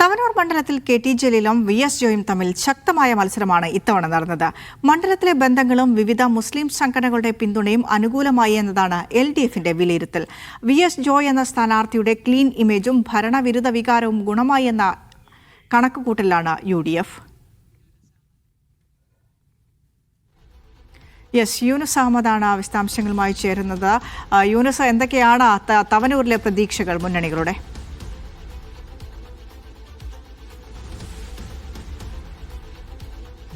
തവനൂർ മണ്ഡലത്തിൽ K T. ജലീലും VS. ജോയും തമ്മിൽ ശക്തമായ മത്സരമാണ് ഇത്തവണ നടന്നത്. മണ്ഡലത്തിലെ ബന്ധങ്ങളും വിവിധ മുസ്ലിം സംഘടനകളുടെ പിന്തുണയും അനുകൂലമായി എന്നതാണ് LDFന്റെ വിലയിരുത്തൽ. വി.എസ്. ജോയ് എന്ന സ്ഥാനാർത്ഥിയുടെ ക്ലീൻ ഇമേജും ഭരണവിരുദ്ധ വികാരവും ഗുണമായി എന്ന കണക്കുകൂട്ടലാണ് UDF. യൂനുസ് അഹമ്മദാണ് വിശദാംശങ്ങളുമായി ചേരുന്നത്. യൂനുസ്, എന്തൊക്കെയാണ് തവനൂരിലെ പ്രതീക്ഷകൾ മുന്നണികളുടെ?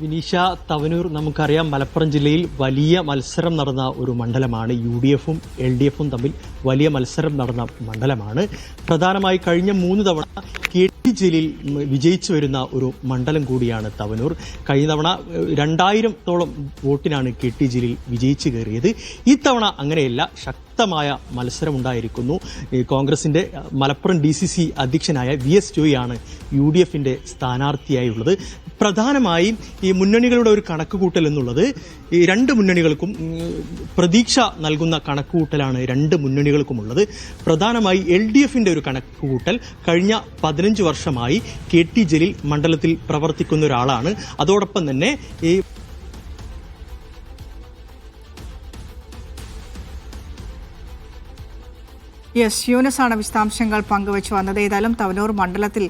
വിനീഷ, തവനൂർ നമുക്കറിയാം മലപ്പുറം ജില്ലയിൽ വലിയ മത്സരം നടന്ന ഒരു മണ്ഡലമാണ്. UDFും LDFും തമ്മിൽ വലിയ മത്സരം നടന്ന മണ്ഡലമാണ്. പ്രധാനമായി കഴിഞ്ഞ 3 തവണ കെ.ടി. ജലീൽ വിജയിച്ചു വരുന്ന ഒരു മണ്ഡലം കൂടിയാണ് തവനൂർ. കഴിഞ്ഞ തവണ 2000-ഓളം വോട്ടിനാണ് കെ.ടി. ജലീൽ വിജയിച്ചു കയറിയത്. ഇത്തവണ അങ്ങനെയല്ല, ശക്തമായ മത്സരമുണ്ടായിരിക്കുന്നു. കോൺഗ്രസിന്റെ മലപ്പുറം DCC അധ്യക്ഷനായ വി.എസ്. ജോയിയാണ് UDFന്റെ സ്ഥാനാർത്ഥിയായുള്ളത്. പ്രധാനമായും ഈ മുന്നണികളുടെ ഒരു കണക്കുകൂട്ടൽ എന്നുള്ളത് ഈ 2 മുന്നണികൾക്കും പ്രതീക്ഷ നൽകുന്ന കണക്കുകൂട്ടലാണ് 2 മുന്നണികൾക്കുമുള്ളത്. പ്രധാനമായി LDFന്റെ ഒരു കണക്കുകൂട്ടൽ കഴിഞ്ഞ 15 വർഷമായി കെ.ടി. ജലീൽ മണ്ഡലത്തിൽ പ്രവർത്തിക്കുന്ന ഒരാളാണ്. അതോടൊപ്പം തന്നെ ഈ യൂനുസാണ് വിശദാംശങ്ങൾ പങ്കുവച്ചു വന്നത്. ഏതായാലും തവനൂർ മണ്ഡലത്തിൽ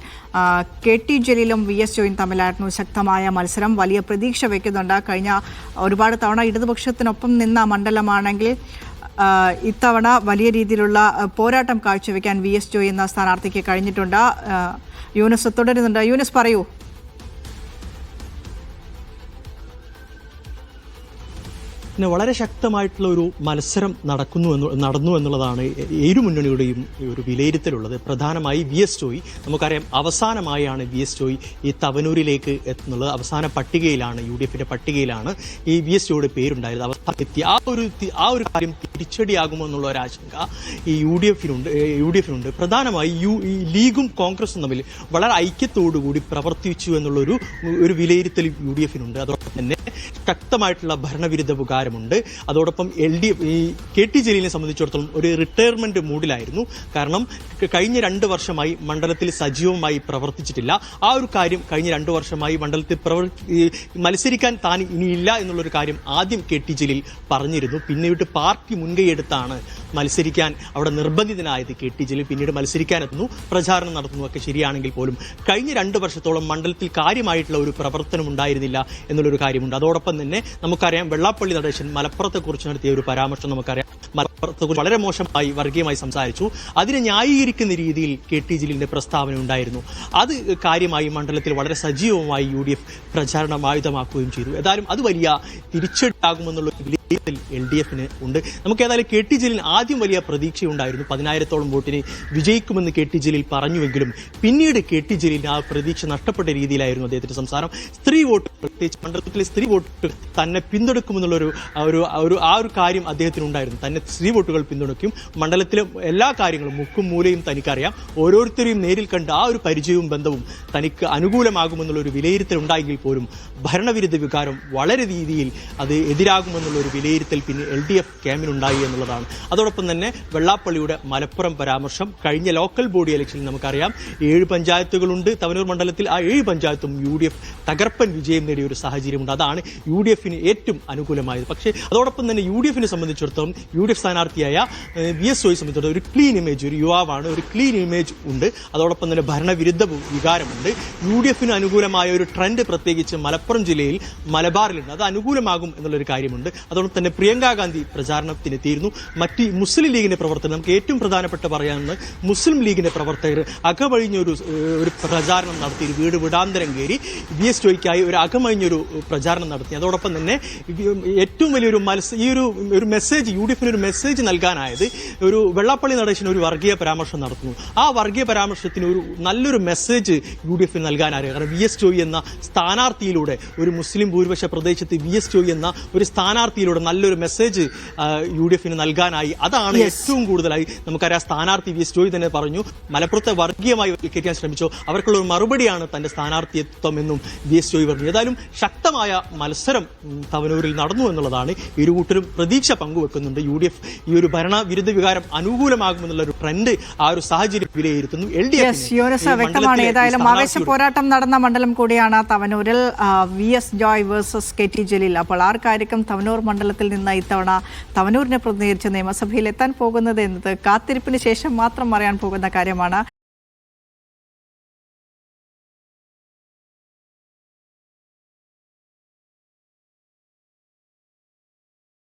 കെ.ടി. ജലീലും വി.എസ്. ജോയും തമ്മിലായിരുന്നു ശക്തമായ മത്സരം. വലിയ പ്രതീക്ഷ വയ്ക്കുന്നുണ്ട്. കഴിഞ്ഞ ഒരുപാട് തവണ ഇടതുപക്ഷത്തിനൊപ്പം നിന്ന മണ്ഡലമാണെങ്കിൽ ഇത്തവണ വലിയ രീതിയിലുള്ള പോരാട്ടം കാഴ്ചവെക്കാൻ വി.എസ്. ജോയ് എന്ന സ്ഥാനാർത്ഥിക്ക് കഴിഞ്ഞിട്ടുണ്ട്. യൂനുസ് തുടരുന്നുണ്ട്. യൂനുസ്, പറയൂ. വളരെ ശക്തമായിട്ടുള്ള ഒരു മത്സരം നടന്നു എന്നുള്ളതാണ് ഇരു മുന്നണിയുടെയും ഒരു വിലയിരുത്തലുള്ളത്. പ്രധാനമായി വി.എസ്. ജോയ്, നമുക്കറിയാം അവസാനമായാണ് വി.എസ്. ജോയ് ഈ തവനൂരിലേക്ക് എത്തുന്നത്. അവസാന പട്ടികയിലാണ്, UDFന്റെ പട്ടികയിലാണ് ഈ വി.എസ്. ജോയുടെ പേരുണ്ടായത്. അവസാനം എത്തി ആ ഒരു കാര്യം തിരിച്ചടിയാകുമോ എന്നുള്ള ഒരു ആശങ്ക ഈ UDFിനുണ്ട്. പ്രധാനമായി ഈ ലീഗും കോൺഗ്രസും തമ്മിൽ വളരെ ഐക്യത്തോടുകൂടി പ്രവർത്തിച്ചു എന്നുള്ളൊരു വിലയിരുത്തൽ UDFിനുണ്ട്. അതോടൊപ്പം തന്നെ ശക്തമായിട്ടുള്ള ഭരണവിരുദ്ധ വികാരമുണ്ട്. അതോടൊപ്പം ഈ കെ.ടി. ജലീലിനെ സംബന്ധിച്ചിടത്തോളം ഒരു റിട്ടയർമെന്റ് മൂഡിലായിരുന്നു. കാരണം കഴിഞ്ഞ 2 വർഷമായി മണ്ഡലത്തിൽ സജീവമായി പ്രവർത്തിച്ചിട്ടില്ല. ആ ഒരു കാര്യം കഴിഞ്ഞ 2 വർഷമായി മണ്ഡലത്തിൽ മത്സരിക്കാൻ താൻ ഇനിയില്ല എന്നുള്ളൊരു കാര്യം ആദ്യം കെ.ടി. ജലീൽ പറഞ്ഞിരുന്നു. പിന്നീട് പാർട്ടി മുൻകൈയെടുത്താണ് മത്സരിക്കാൻ അവിടെ നിർബന്ധിതനായത് കെ.ടി. ജലീൽ. പിന്നീട് മത്സരിക്കാനെത്തുന്നു, പ്രചാരണം നടത്തുന്നു, ഒക്കെ ശരിയാണെങ്കിൽ പോലും കഴിഞ്ഞ 2 വർഷത്തോളം മണ്ഡലത്തിൽ കാര്യമായിട്ടുള്ള ഒരു പ്രവർത്തനം ഉണ്ടായിരുന്നില്ല എന്നുള്ളൊരു കാര്യമുണ്ട്. അതോടൊപ്പം തന്നെ നമുക്കറിയാം വെള്ളാപ്പള്ളി നടേശൻ മലപ്പുറത്തെക്കുറിച്ച് നടത്തിയ ഒരു പരാമർശം നമുക്കറിയാം. മലപ്പുറത്തെക്കുറിച്ച് വളരെ മോശമായി വർഗീയമായി സംസാരിച്ചു. അതിനെ ന്യായീകരിക്കുന്ന രീതിയിൽ കെ.ടി. ജലീലിന്റെ പ്രസ്താവന ഉണ്ടായിരുന്നു. അത് കാര്യമായി മണ്ഡലത്തിൽ വളരെ സജീവമായി UDF പ്രചാരണം ആയുധമാക്കുകയും ചെയ്തു. ഏതായാലും അത് വലിയ തിരിച്ചടിയാകുമെന്നുള്ള വിലയിരുത്തൽ LDFന് ഉണ്ട്. നമുക്ക് ഏതായാലും കെ.ടി. ജലീലിന് ആദ്യം വലിയ പ്രതീക്ഷയുണ്ടായിരുന്നു. 10,000-ഓളം വോട്ടിന് വിജയിക്കുമെന്ന് കെ.ടി. ജലീൽ പറഞ്ഞുവെങ്കിലും പിന്നീട് കെ.ടി. ജലീലിന് ആ പ്രതീക്ഷ നഷ്ടപ്പെട്ട രീതിയിലായിരുന്നു അദ്ദേഹത്തിന്റെ സംസാരം. സ്ത്രീ വോട്ട്, പ്രത്യേകിച്ച് മണ്ഡലത്തിലെ സ്ത്രീ വോട്ട് തന്നെ പിന്തുണക്കുമെന്നുള്ളൊരു ഒരു കാര്യം അദ്ദേഹത്തിനുണ്ടായിരുന്നു. തന്നെ സ്ത്രീ വോട്ടുകൾ പിന്തുണയ്ക്കും, മണ്ഡലത്തിലെ എല്ലാ കാര്യങ്ങളും മുക്കും മൂലയും തനിക്കറിയാം, ഓരോരുത്തരെയും നേരിൽ കണ്ട് ആ ഒരു പരിചയവും ബന്ധവും തനിക്ക് അനുകൂലമാകുമെന്നുള്ള ഒരു വിലയിരുത്തൽ ഉണ്ടായെങ്കിൽ പോലും ഭരണവിരുദ്ധ വികാരം വളരെ രീതിയിൽ അത് എതിരാകുമെന്നുള്ള ഒരു വിലയിരുത്തൽ പിന്നെ LDF ക്യാമ്പിനുണ്ടായി എന്നുള്ളതാണ്. അതോടൊപ്പം തന്നെ വെള്ളാപ്പള്ളിയുടെ മലപ്പുറം പരാമർശം, കഴിഞ്ഞ ലോക്കൽ ബോഡി ഇലക്ഷനിൽ നമുക്കറിയാം 7 പഞ്ചായത്തുകളുണ്ട് തവനൂർ മണ്ഡലത്തിൽ. ആ 7 പഞ്ചായത്തും UDF തകർപ്പൻ വിജയം നേടിയ ഒരു സാഹചര്യമുണ്ട്. അതാണ് UDFന് ഏറ്റവും അനുകൂലമായത്. പക്ഷേ അതോടൊപ്പം തന്നെ UDFനെ സംബന്ധിച്ചിടത്തോളം UDF സ്ഥാനാർത്ഥിയായ വി.എസ്. ജോയെ സംബന്ധിച്ചിടത്തോളം ഒരു ക്ലീൻ ഇമേജ്, ഒരു യുവാവാണ്, ഒരു ക്ലീൻ ഇമേജ് ഉണ്ട്. അതോടൊപ്പം തന്നെ ഭരണവിരുദ്ധ വികാരമുണ്ട്. UDFന് അനുകൂലമായ ഒരു ട്രെൻഡ് പ്രത്യേകിച്ച് മലപ്പുറം ജില്ലയിൽ മലബാറിലുണ്ട്. അത് അനുകൂലമാകും എന്നുള്ളൊരു കാര്യമുണ്ട്. അതോടൊപ്പം തന്നെ പ്രിയങ്കാ ഗാന്ധി പ്രചാരണത്തിനെത്തിയിരുന്നു. മറ്റ് മുസ്ലിം ലീഗിന്റെ പ്രവർത്തകർ, നമുക്ക് ഏറ്റവും പ്രധാനപ്പെട്ട പറയാവുന്നത് മുസ്ലിം ലീഗിന്റെ പ്രവർത്തകർ അകമഴിഞ്ഞൊരു പ്രചാരണം നടത്തി, വീട് വീടാന്തരം കയറി വി.എസ്. ജോയ്ക്കായി ഒരു അകമഴിഞ്ഞൊരു പ്രചാരണം നടത്തി. അതോടൊപ്പം തന്നെ ഏറ്റവും വലിയൊരു ഈ ഒരു മെസ്സേജ് UDFന് ഒരു മെസ്സേജ് നൽകാനായത് ഒരു വെള്ളാപ്പള്ളി നടേശൻ ഒരു വർഗീയ പരാമർശം നടത്തുന്നു. ആ വർഗീയ പരാമർശത്തിന് ഒരു നല്ലൊരു മെസ്സേജ് UDFന് നൽകാനായിരുന്നു. കാരണം വി.എസ്. ജോയ് എന്ന സ്ഥാനാർത്ഥിയിലൂടെ, ഒരു മുസ്ലിം ഭൂരിപക്ഷ പ്രദേശത്ത് വി.എസ്. ജോയ് എന്ന ഒരു സ്ഥാനാർത്ഥിയിലൂടെ നല്ലൊരു മെസ്സേജ് UDFന് നൽകാനായി. അതാണ് ഏറ്റവും കൂടുതലായി നമുക്കറിയാം. സ്ഥാനാർത്ഥി വി.എസ്. ജോയ് തന്നെ പറഞ്ഞു, മലപ്പുറത്തെ വർഗീയമായി വൽക്കരിക്കാൻ ശ്രമിച്ചോ അവർക്കുള്ള ഒരു മറുപടിയാണ് തന്റെ സ്ഥാനാർത്ഥിത്വം എന്നും വി.എസ്. ജോയ് പറഞ്ഞു. ഏതായാലും ഏതായാലും ശക്തമായ മത്സരം തവനൂരിൽ നടന്നു എന്നുള്ളതാണ്. ഇരു കൂട്ടരും പ്രതീക്ഷ പങ്കുവെക്കുന്നുണ്ട്. UDF ഈ ഒരു ഭരണവിരുദ്ധ വികാരം അനുകൂലമാകുമെന്നുള്ള ഒരു ട്രെൻഡ് ആ ഒരു സാഹചര്യം വിലയിരുത്തുന്നു. വ്യക്തമാണ്. ഏതായാലും ആവേശ പോരാട്ടം നടന്ന മണ്ഡലം കൂടിയാണ് തവനൂരിൽ. VS Joy versus KT Jaleel. അപ്പോൾ ആർക്കായിരിക്കും തവനൂർ മണ്ഡലത്തിൽ നിന്ന് ഇത്തവണ തവനൂരിനെ പ്രതിനിധീകരിച്ച് നിയമസഭയിൽ എത്താൻ പോകുന്നത് എന്നത് കാത്തിരിപ്പിന് ശേഷം മാത്രം അറിയാൻ പോകുന്ന കാര്യമാണ്.